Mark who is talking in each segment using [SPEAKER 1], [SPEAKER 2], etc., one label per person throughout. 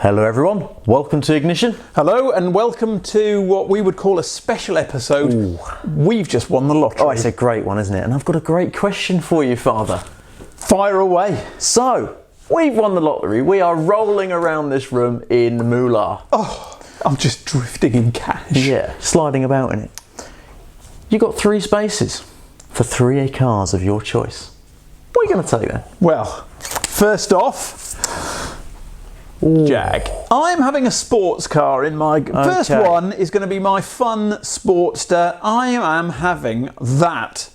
[SPEAKER 1] Hello everyone, welcome to Ignition.
[SPEAKER 2] Hello and welcome to what we would call a special episode.
[SPEAKER 1] Ooh.
[SPEAKER 2] We've just won the lottery.
[SPEAKER 1] Oh, it's a great one, isn't it? And I've got a great question for you, Father.
[SPEAKER 2] Fire away.
[SPEAKER 1] So, we've won the lottery. We are rolling around this room in moolah.
[SPEAKER 2] Oh, I'm just drifting in cash.
[SPEAKER 1] Yeah, sliding about in it. You got 3 spaces for 3 cars of your choice. What are you going to take then?
[SPEAKER 2] Well, first off, Jag. I'm having a sports car in my... First one is going to be my fun Sportster. I am having that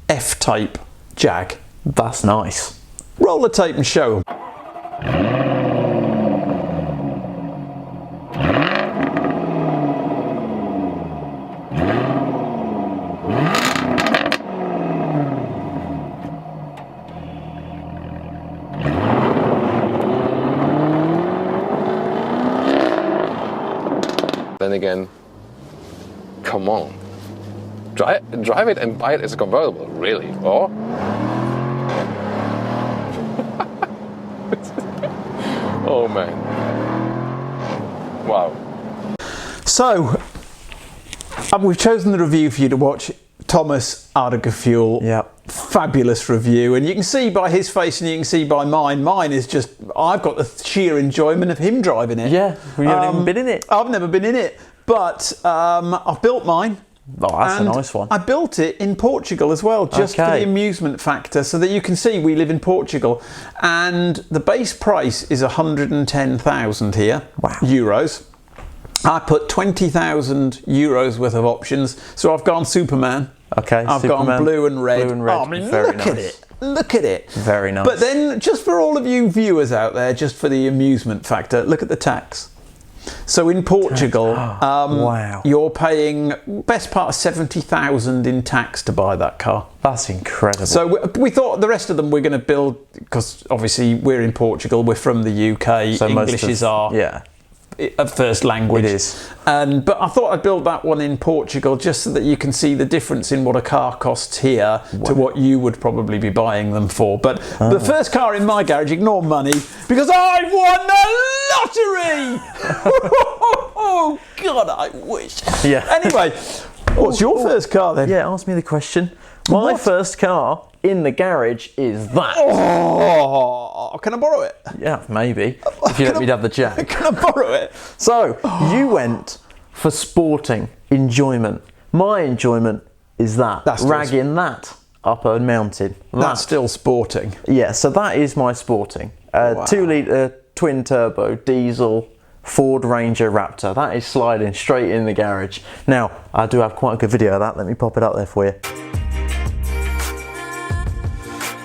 [SPEAKER 2] F-Type Jag.
[SPEAKER 1] That's nice.
[SPEAKER 2] Roll the tape and show 'em.
[SPEAKER 3] Then again, come on. Drive it and buy it as a convertible, really. Or? Oh man. Wow.
[SPEAKER 2] So, we've chosen the review for you to watch. Thomas Artigafuel.
[SPEAKER 1] Yep.
[SPEAKER 2] Fabulous review, and you can see by his face and you can see by mine. Mine is just, I've got the sheer enjoyment of him driving it.
[SPEAKER 1] Yeah, you haven't even been in it.
[SPEAKER 2] I've never been in it, but I've built mine.
[SPEAKER 1] Oh, that's a nice one.
[SPEAKER 2] I built it in Portugal as well, just for the amusement factor, so that you can see we live in Portugal. And the base price is 110,000 here, euros. I put 20,000 euros worth of options, so I've gone Superman.
[SPEAKER 1] Okay,
[SPEAKER 2] I've gone blue and red.
[SPEAKER 1] Blue and red.
[SPEAKER 2] Oh, I mean,
[SPEAKER 1] very
[SPEAKER 2] look
[SPEAKER 1] nice.
[SPEAKER 2] at it. Look at it.
[SPEAKER 1] Very nice.
[SPEAKER 2] But then, just for all of you viewers out there, just for the amusement factor, look at the tax. So in Portugal,
[SPEAKER 1] wow,
[SPEAKER 2] you're paying best part of 70,000 in tax to buy that car.
[SPEAKER 1] That's incredible.
[SPEAKER 2] So we thought the rest of them we're going to build, because obviously we're in Portugal, we're from the UK, so English is our first language.
[SPEAKER 1] It is.
[SPEAKER 2] But I thought I'd build that one in Portugal just so that you can see the difference in what a car costs here to what you would probably be buying them for. But the first car in my garage, ignore money, because I've won the lottery! Oh God, I wish. Yeah. Anyway, what's your first car then?
[SPEAKER 1] Yeah, ask me the question. My first car in the garage is that.
[SPEAKER 2] Oh, can I borrow it?
[SPEAKER 1] Yeah, maybe. If you let me have the Jag.
[SPEAKER 2] Can I borrow it?
[SPEAKER 1] So, you went for sporting enjoyment. My enjoyment is that.
[SPEAKER 2] That's
[SPEAKER 1] ragging that up a mountain.
[SPEAKER 2] That's still sporting.
[SPEAKER 1] Yeah, so that is my sporting. 2 litre twin turbo diesel Ford Ranger Raptor. That is sliding straight in the garage. Now, I do have quite a good video of that. Let me pop it up there for you.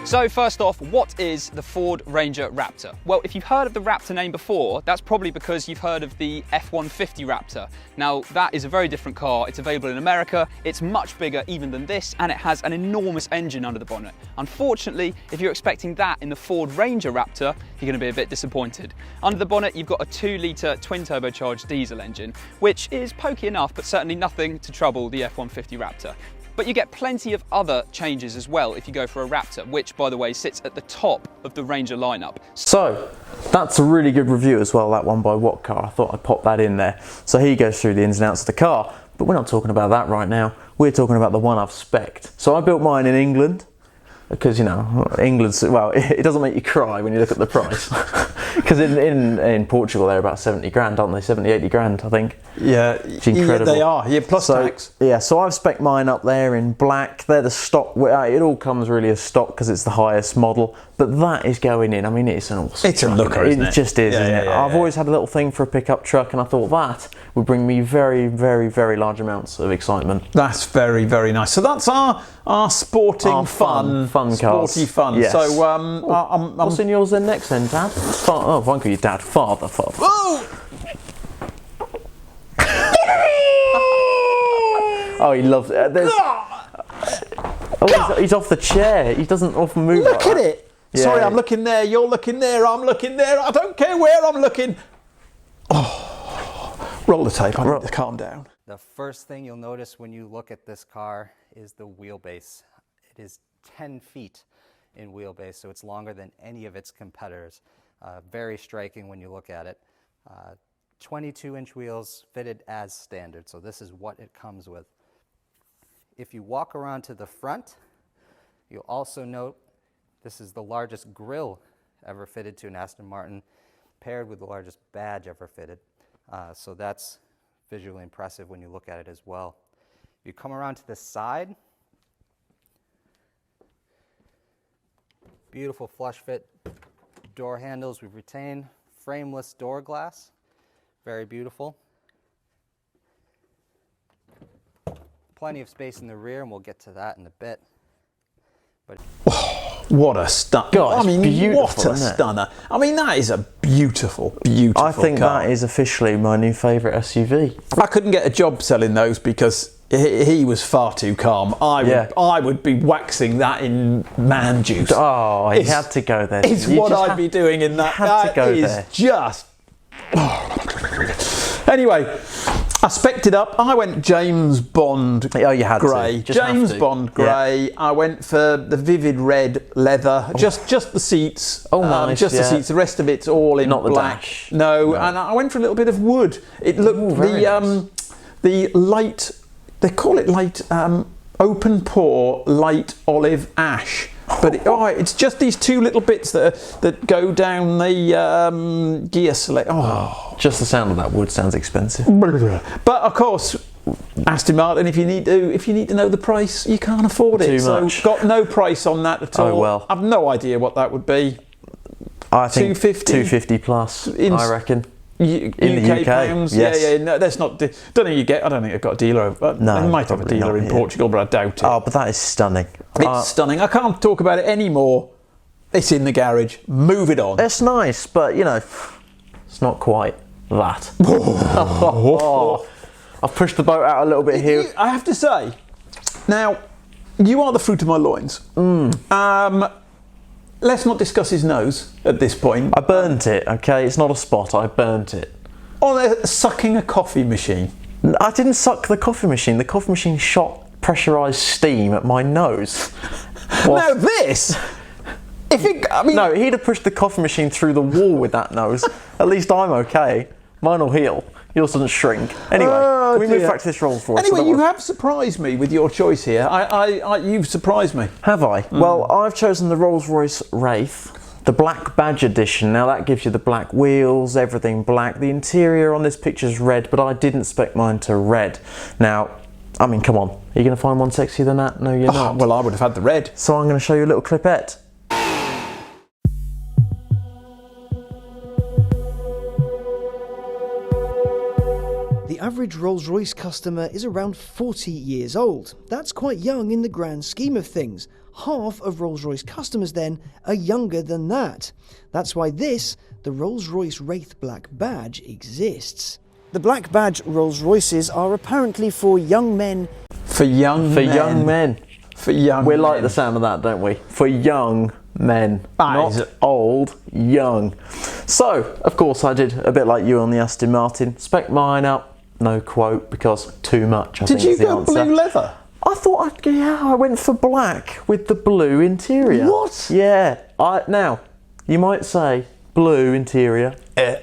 [SPEAKER 4] So first off, what is the Ford Ranger Raptor? Well, if you've heard of the Raptor name before, that's probably because you've heard of the F-150 Raptor. Now, that is a very different car. It's available in America. It's much bigger even than this, and it has an enormous engine under the bonnet. Unfortunately, if you're expecting that in the Ford Ranger Raptor, you're going to be a bit disappointed. Under the bonnet, you've got a 2-litre twin-turbocharged diesel engine, which is pokey enough, but certainly nothing to trouble the F-150 Raptor. But you get plenty of other changes as well if you go for a Raptor, which, by the way, sits at the top of the Ranger lineup.
[SPEAKER 1] So, that's a really good review as well, that one by What Car. I thought I'd pop that in there. So he goes through the ins and outs of the car, but we're not talking about that right now. We're talking about the one I've spec'd. So I built mine in England, because, you know, England's, well, it doesn't make you cry when you look at the price. Because in Portugal they're about 70 grand, aren't they? 70, 80 grand, I think.
[SPEAKER 2] Yeah,
[SPEAKER 1] it's incredible.
[SPEAKER 2] Yeah, they are. Yeah, plus tax.
[SPEAKER 1] Yeah, so I've spec'd mine up there in black. They're the stock. It all comes really as stock because it's the highest model. But that is going in. I mean, it's an awesome.
[SPEAKER 2] It's a looker, isn't it?
[SPEAKER 1] It just is, isn't it? I've always had a little thing for a pickup truck, and I thought that would bring me very, very, very large amounts of excitement.
[SPEAKER 2] That's very, very nice. So that's our sporting fun cars. Sporty fun.
[SPEAKER 1] Yes.
[SPEAKER 2] So
[SPEAKER 1] what's in yours then next, then, Dad? Oh, I won't call you Dad. Father.
[SPEAKER 2] Oh!
[SPEAKER 1] Oh, he loves it. He's off the chair. He doesn't often move.
[SPEAKER 2] Look
[SPEAKER 1] like
[SPEAKER 2] at
[SPEAKER 1] that.
[SPEAKER 2] it.
[SPEAKER 1] Yeah.
[SPEAKER 2] Sorry, I'm looking there. You're looking there. I'm looking there. I don't care where I'm looking. Oh, roll the tape. I need to calm down.
[SPEAKER 5] The first thing you'll notice when you look at this car is the wheelbase. It is 10 feet in wheelbase, so it's longer than any of its competitors. Very striking when you look at it. 22-inch wheels fitted as standard, so this is what it comes with. If you walk around to the front, you'll also note this is the largest grille ever fitted to an Aston Martin, paired with the largest badge ever fitted. So that's visually impressive when you look at it as well. You come around to the side, beautiful flush fit door handles. We've retained frameless door glass, very beautiful. Plenty of space in the rear, and we'll get to that in a bit. But
[SPEAKER 2] what a stunner!
[SPEAKER 1] God,
[SPEAKER 2] I mean,
[SPEAKER 1] beautiful,
[SPEAKER 2] what a
[SPEAKER 1] isn't it?
[SPEAKER 2] stunner! I mean, that is a beautiful, beautiful
[SPEAKER 1] I think
[SPEAKER 2] car.
[SPEAKER 1] that is officially my new favourite SUV.
[SPEAKER 2] I couldn't get a job selling those because he was far too calm. I would be waxing that in man juice.
[SPEAKER 1] Oh, he had to go there.
[SPEAKER 2] It's what I'd be doing in that.
[SPEAKER 1] had to go there.
[SPEAKER 2] Just. Anyway, I specced it up. I went James Bond
[SPEAKER 1] Oh, you had
[SPEAKER 2] grey.
[SPEAKER 1] to. Just have
[SPEAKER 2] James
[SPEAKER 1] to.
[SPEAKER 2] Bond grey. I went for the vivid red leather. Just the seats.
[SPEAKER 1] Oh, nice,
[SPEAKER 2] Just the
[SPEAKER 1] yeah.
[SPEAKER 2] seats. The rest of it's all in
[SPEAKER 1] Not the
[SPEAKER 2] black.
[SPEAKER 1] dash.
[SPEAKER 2] No,
[SPEAKER 1] No.
[SPEAKER 2] and I went for a little bit of wood. It looked
[SPEAKER 1] very nice.
[SPEAKER 2] the light. They call it light open pore light olive ash. But it's just these two little bits that go down the gear select. Oh.
[SPEAKER 1] Just the sound of that wood sounds expensive.
[SPEAKER 2] But of course, Aston Martin. If you need to know the price, you can't afford it.
[SPEAKER 1] Too much.
[SPEAKER 2] So got no price on that at all.
[SPEAKER 1] Oh, well.
[SPEAKER 2] I've no idea what that would be.
[SPEAKER 1] I think
[SPEAKER 2] 250?
[SPEAKER 1] 250 plus, I reckon.
[SPEAKER 2] In
[SPEAKER 1] the UK,
[SPEAKER 2] pounds,
[SPEAKER 1] yes.
[SPEAKER 2] yeah. No, that's not. Don't think you get. I don't think I've got a dealer.
[SPEAKER 1] No,
[SPEAKER 2] they might have a
[SPEAKER 1] probably
[SPEAKER 2] dealer
[SPEAKER 1] not,
[SPEAKER 2] in
[SPEAKER 1] yeah.
[SPEAKER 2] Portugal, but I doubt it.
[SPEAKER 1] Oh, but that is stunning.
[SPEAKER 2] It's stunning. I can't talk about it anymore. It's in the garage. Move it on.
[SPEAKER 1] It's nice, but it's not quite that. Oh, I've pushed the boat out a little bit here.
[SPEAKER 2] I have to say, now you are the fruit of my loins. Let's not discuss his nose at this point.
[SPEAKER 1] I burnt it, okay? It's not a spot, I burnt it.
[SPEAKER 2] On sucking a coffee machine.
[SPEAKER 1] I didn't suck the coffee machine. The coffee machine shot pressurised steam at my nose.
[SPEAKER 2] Now this,
[SPEAKER 1] No, he'd have pushed the coffee machine through the wall with that nose. At least I'm okay. Mine will heal. Yours doesn't shrink. Anyway, can we move back to this Rolls Royce?
[SPEAKER 2] Anyway, you have surprised me with your choice here. You've surprised me.
[SPEAKER 1] Have I? Well, I've chosen the Rolls Royce Wraith, the Black Badge Edition. Now that gives you the black wheels, everything black. The interior on this picture is red, but I didn't spec mine to red. Now, I mean, come on. Are you going to find one sexier than that? No, you're not.
[SPEAKER 2] Well, I would have had the red.
[SPEAKER 1] So I'm going to show you a little clipette.
[SPEAKER 6] The average Rolls-Royce customer is around 40 years old. That's quite young in the grand scheme of things. Half of Rolls-Royce customers then are younger than that. That's why the Rolls-Royce Wraith Black Badge exists. The Black Badge Rolls-Royces are apparently for young men.
[SPEAKER 2] For young men.
[SPEAKER 1] We like the sound of that, don't we? For young men. Not old, young. So, of course, I did a bit like you on the Aston Martin. Spec mine up. No quote, because too much, I think is the answer.
[SPEAKER 2] Did you go blue leather?
[SPEAKER 1] I went for black with the blue interior.
[SPEAKER 2] What?
[SPEAKER 1] Yeah. Now, you might say blue interior. Yeah.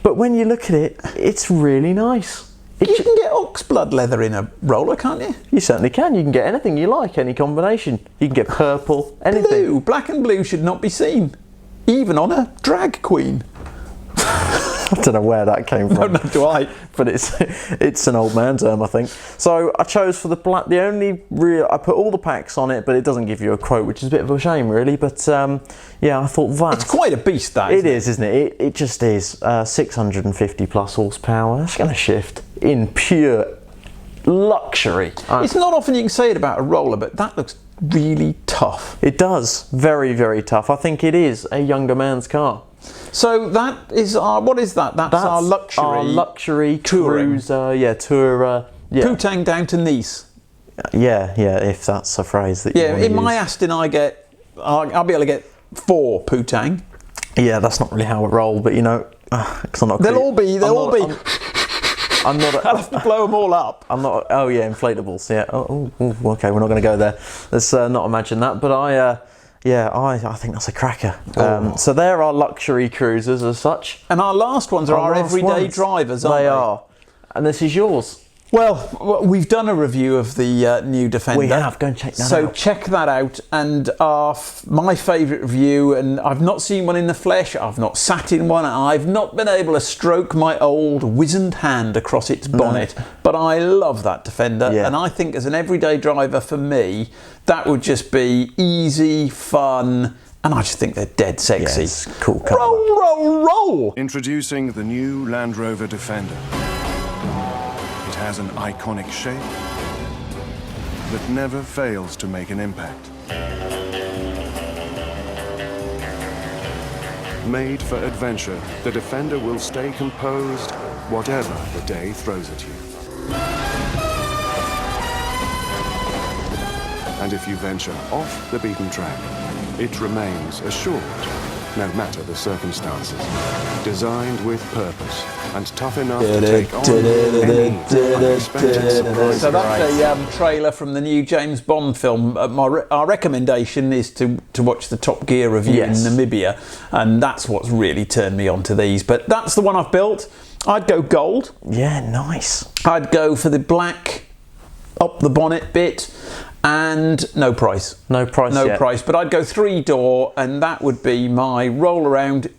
[SPEAKER 1] But when you look at it, it's really nice.
[SPEAKER 2] You can get oxblood leather in a roller, can't you?
[SPEAKER 1] You certainly can. You can get anything you like, any combination. You can get purple, anything.
[SPEAKER 2] Blue, black and blue should not be seen, even on a drag queen.
[SPEAKER 1] I don't know where that came from.
[SPEAKER 2] No, do I.
[SPEAKER 1] But it's an old man term, I think. So I chose for the black. The only real, I put all the packs on it, but it doesn't give you a quote, which is a bit of a shame, really. But yeah, I thought that
[SPEAKER 2] It's quite a beast, that.
[SPEAKER 1] it is, isn't it? It just is. 650 plus horsepower. That's going to shift in pure luxury.
[SPEAKER 2] It's not often you can say it about a roller, but that looks really tough.
[SPEAKER 1] It does. Very, very tough. I think it is a younger man's car.
[SPEAKER 2] So that is our, what is that? That's our luxury.
[SPEAKER 1] Our luxury
[SPEAKER 2] touring.
[SPEAKER 1] cruiser, tour.
[SPEAKER 2] Putang down to Nice.
[SPEAKER 1] Yeah, if that's a phrase that you
[SPEAKER 2] Yeah,
[SPEAKER 1] want to
[SPEAKER 2] in my
[SPEAKER 1] use.
[SPEAKER 2] Aston I'll be able to get 4 Putang.
[SPEAKER 1] Yeah, that's not really how I roll, but because I'm not.
[SPEAKER 2] They'll all be.
[SPEAKER 1] I'm not.
[SPEAKER 2] I'll have to blow them all up.
[SPEAKER 1] I'm not. Oh yeah, inflatables. Yeah. Okay, we're not going to go there. Let's not imagine that. But Yeah, I think that's a cracker. So there are luxury cruisers as such.
[SPEAKER 2] And our last ones are our
[SPEAKER 1] last
[SPEAKER 2] everyday
[SPEAKER 1] ones.
[SPEAKER 2] drivers, aren't they?
[SPEAKER 1] They are. And this is yours.
[SPEAKER 2] Well, we've done a review of the new Defender.
[SPEAKER 1] We have. Go and check that out.
[SPEAKER 2] So check that out. And my favourite review, and I've not seen one in the flesh, I've not sat in one, I've not been able to stroke my old wizened hand across its bonnet, but I love that Defender.
[SPEAKER 1] Yeah.
[SPEAKER 2] And I think as an everyday driver for me, that would just be easy, fun, and I just think they're dead sexy.
[SPEAKER 1] Yes, cool car.
[SPEAKER 2] Roll, roll, roll!
[SPEAKER 7] Introducing the new Land Rover Defender. It has an iconic shape that never fails to make an impact. Made for adventure, the Defender will stay composed whatever the day throws at you. And if you venture off the beaten track, it remains assured, no matter the circumstances. Designed with purpose and tough enough to take on any unexpected surprise.
[SPEAKER 2] So that's a trailer from the new James Bond film. Our recommendation is to watch the Top Gear review in Namibia, and that's what's really turned me on to these. But that's the one I've built. I'd go gold.
[SPEAKER 1] Yeah, nice.
[SPEAKER 2] I'd go for the black up the bonnet bit. And no price.
[SPEAKER 1] No price
[SPEAKER 2] No
[SPEAKER 1] yet.
[SPEAKER 2] price. But I'd go 3-door, and that would be my roll-around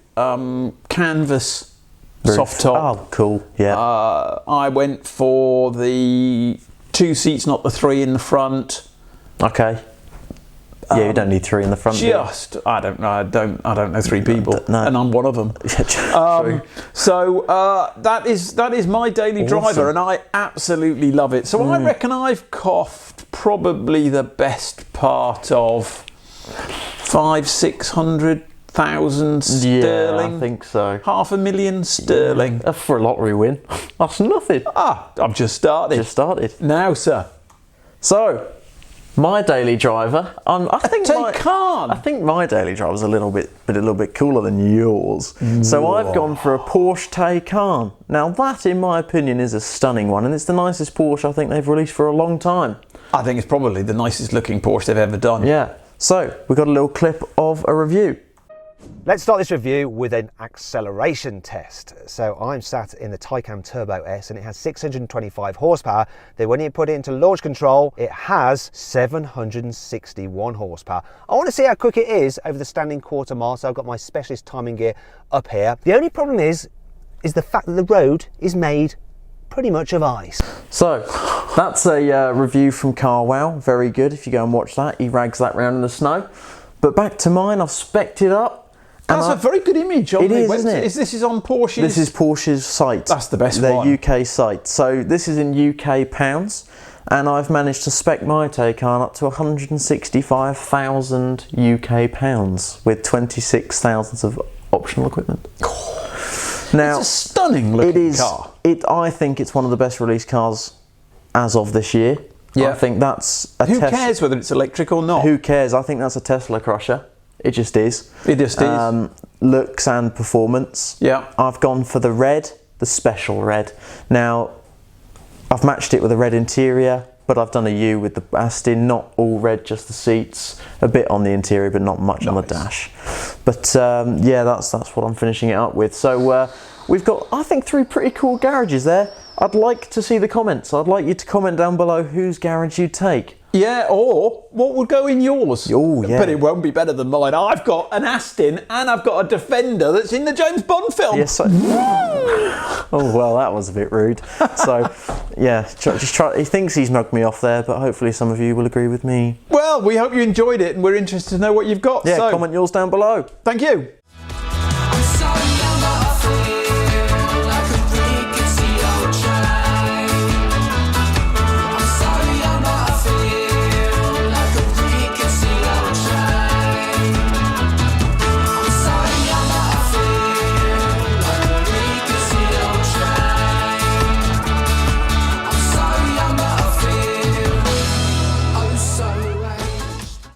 [SPEAKER 2] canvas
[SPEAKER 1] Roof.
[SPEAKER 2] soft top.
[SPEAKER 1] Oh, cool. Yeah.
[SPEAKER 2] I went for the 2 seats, not the 3 in the front.
[SPEAKER 1] Okay. Yeah, you don't need 3 in the front.
[SPEAKER 2] Just, I don't know 3 people,
[SPEAKER 1] No.
[SPEAKER 2] and I'm one of them.
[SPEAKER 1] True.
[SPEAKER 2] So that is my daily driver, and I absolutely love it. So I reckon I've coughed probably the best part of 500,000-600,000 sterling.
[SPEAKER 1] Yeah, I think so.
[SPEAKER 2] 500,000 sterling.
[SPEAKER 1] For a lottery win. That's nothing.
[SPEAKER 2] I've just started.
[SPEAKER 1] Just started.
[SPEAKER 2] Now, sir.
[SPEAKER 1] So, my daily driver. I think my daily driver's a little bit cooler than yours. So I've gone for a Porsche Taycan. Now that, in my opinion, is a stunning one, and it's the nicest Porsche I think they've released for a long time.
[SPEAKER 2] I think it's probably the nicest looking Porsche they've ever done.
[SPEAKER 1] Yeah. So we got a little clip of a review.
[SPEAKER 8] Let's start this review with an acceleration test. So I'm sat in the Taycan Turbo S, and it has 625 horsepower. Then when you put it into launch control, it has 761 horsepower. I want to see how quick it is over the standing quarter mile, so I've got my specialist timing gear up here. The only problem is the fact that the road is made pretty much of ice.
[SPEAKER 1] So that's a review from CarWow. Very good. If you go and watch that, he rags that round in the snow. But back to mine, I've specced it up.
[SPEAKER 2] That's a very good image.
[SPEAKER 1] It is, isn't it?
[SPEAKER 2] This is on Porsche's?
[SPEAKER 1] This is Porsche's site.
[SPEAKER 2] That's the best
[SPEAKER 1] their
[SPEAKER 2] one.
[SPEAKER 1] UK site. So this is in UK pounds, and I've managed to spec my Taycan up to 165,000 UK pounds with 26,000 of optional equipment. Now,
[SPEAKER 2] it's a stunning looking car.
[SPEAKER 1] I think it's one of the best released cars as of this year.
[SPEAKER 2] Yeah.
[SPEAKER 1] I think that's a
[SPEAKER 2] Who cares whether it's electric or not?
[SPEAKER 1] Who cares? I think that's a Tesla crusher. It just is.
[SPEAKER 2] It just is.
[SPEAKER 1] Looks and performance.
[SPEAKER 2] Yeah.
[SPEAKER 1] I've gone for the red, the special red. Now, I've matched it with a red interior, but I've done a U with the Aston. Not all red, just the seats. A bit on the interior, but not much on the dash. But yeah, that's what I'm finishing it up with. So we've got, I think, 3 pretty cool garages there. I'd like to see the comments. I'd like you to comment down below whose garage you'd take.
[SPEAKER 2] Yeah, or what would go in yours?
[SPEAKER 1] Oh, yeah.
[SPEAKER 2] But it won't be better than mine. I've got an Aston and I've got a Defender that's in the James Bond film.
[SPEAKER 1] Yes. Oh, well, that was a bit rude. So, yeah, he thinks he's mugged me off there, but hopefully some of you will agree with me.
[SPEAKER 2] Well, we hope you enjoyed it, and we're interested to know what you've got.
[SPEAKER 1] Yeah,
[SPEAKER 2] so
[SPEAKER 1] comment yours down below.
[SPEAKER 2] Thank you.
[SPEAKER 9] I'm sorry I'm not free.